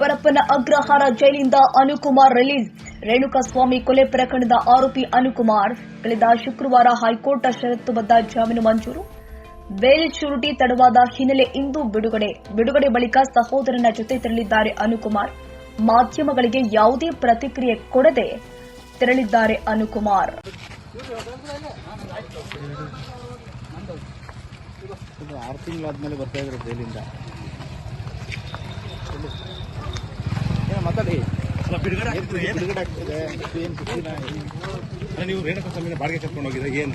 ಪರಪ್ಪನ ಅಗ್ರಹಾರ ಜೈಲಿಂದ ಅನುಕುಮಾರ್ ರಿಲೀಸ್. ರೇಣುಕಾಸ್ವಾಮಿ ಕೊಲೆ ಪ್ರಕರಣದ ಆರೋಪಿ ಅನುಕುಮಾರ್ ಕಳೆದ ಶುಕ್ರವಾರ ಹೈಕೋರ್ಟ್ ಷರತ್ತುಬದ್ಧ ಜಾಮೀನು ಮಂಜೂರು. ಬೇಲ್ ಶ್ಯೂರಿಟಿ ತಡವಾದ ಹಿನ್ನೆಲೆ ಇಂದು ಬಿಡುಗಡೆ ಬಳಿಕ ಸಹೋದರನ ಜೊತೆ ತೆರಳಿದ್ದಾರೆ ಅನುಕುಮಾರ್. ಮಾಧ್ಯಮಗಳಿಗೆ ಯಾವುದೇ ಪ್ರತಿಕ್ರಿಯೆ ಕೊಡದೆ ತೆರಳಿದ್ದಾರೆ ಅನುಕುಮಾರ್. ಆರು ತಿಂಗಳಾದ್ಮೇಲೆ ಬರ್ತಾ ಇದ್ರು ಜೈಲಿಂದ. ಮಾತಾಡಿ ಬಿಡುಗಡೆ ಆಗ್ತಿದೆ. ನೀವು ರೇಣುಕಾಸ್ವಾಮಿನ ಬಾಡಿಗೆ ಕರ್ಕೊಂಡು ಹೋಗಿದ್ರೆ ಏನು?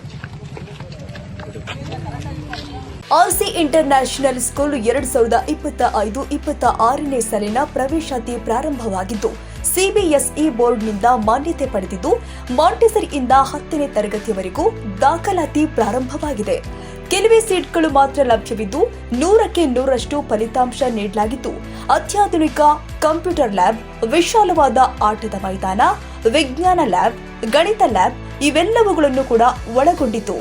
ಆರ್ಸಿ ಇಂಟರ್ನ್ಯಾಷನಲ್ ಸ್ಕೂಲ್ 2025-26ನೇ ಸಾಲಿನ ಪ್ರವೇಶಾತಿ ಪ್ರಾರಂಭವಾಗಿದ್ದು ಸಿಬಿಎಸ್ಇ ಬೋರ್ಡ್ನಿಂದ ಮಾನ್ಯತೆ ಪಡೆದಿದ್ದು ಮಾಂಟೆಸರಿಯಿಂದ 10ನೇ ತರಗತಿಯವರೆಗೂ ದಾಖಲಾತಿ ಪ್ರಾರಂಭವಾಗಿದೆ. ಕೆಲವೇ ಸೀಟ್ಗಳು ಮಾತ್ರ ಲಭ್ಯವಿದ್ದು 100ಕ್ಕೆ 100ರಷ್ಟು ಫಲಿತಾಂಶ ನೀಡಲಾಗಿದ್ದು ಅತ್ಯಾಧುನಿಕ ಕಂಪ್ಯೂಟರ್ ಲ್ಯಾಬ್, ವಿಶಾಲವಾದ ಆಟದ ಮೈದಾನ, ವಿಜ್ಞಾನ ಲ್ಯಾಬ್, ಗಣಿತ ಲ್ಯಾಬ್ ಇವೆಲ್ಲವುಗಳನ್ನು ಕೂಡ ಒಳಗೊಂಡಿದ್ದು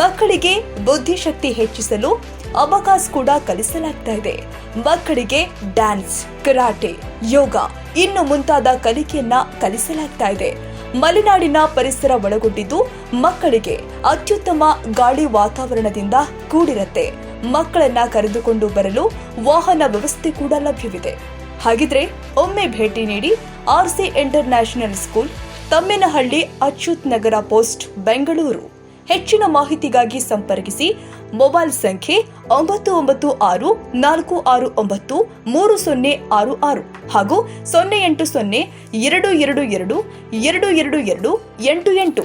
ಮಕ್ಕಳಿಗೆ ಬುದ್ಧಿಶಕ್ತಿ ಹೆಚ್ಚಿಸಲು ಅಬಕಾಸ್ ಕೂಡ ಕಲಿಸಲಾಗ್ತಾ ಇದೆ. ಮಕ್ಕಳಿಗೆ ಡ್ಯಾನ್ಸ್, ಕರಾಟೆ, ಯೋಗ ಇನ್ನು ಮುಂತಾದ ಕಲಿಕೆಯನ್ನ ಕಲಿಸಲಾಗ್ತಾ ಇದೆ. ಮಲೆನಾಡಿನ ಪರಿಸರ ಒಳಗೊಂಡಿದ್ದು ಮಕ್ಕಳಿಗೆ ಅತ್ಯುತ್ತಮ ಗಾಳಿ ವಾತಾವರಣದಿಂದ ಕೂಡಿರುತ್ತೆ. ಮಕ್ಕಳನ್ನ ಕರೆದುಕೊಂಡು ಬರಲು ವಾಹನ ವ್ಯವಸ್ಥೆ ಕೂಡ ಲಭ್ಯವಿದೆ. ಹಾಗಿದ್ರೆ ಒಮ್ಮೆ ಭೇಟಿ ನೀಡಿ RC international school, Thammenahalli, Achyuth Nagar post, Bengaluru. ಹೆಚ್ಚಿನ ಮಾಹಿತಿಗಾಗಿ ಸಂಪರ್ಕಿಸಿ ಮೊಬೈಲ್ ಸಂಖ್ಯೆ 9964693066 ಹಾಗೂ 08022222288.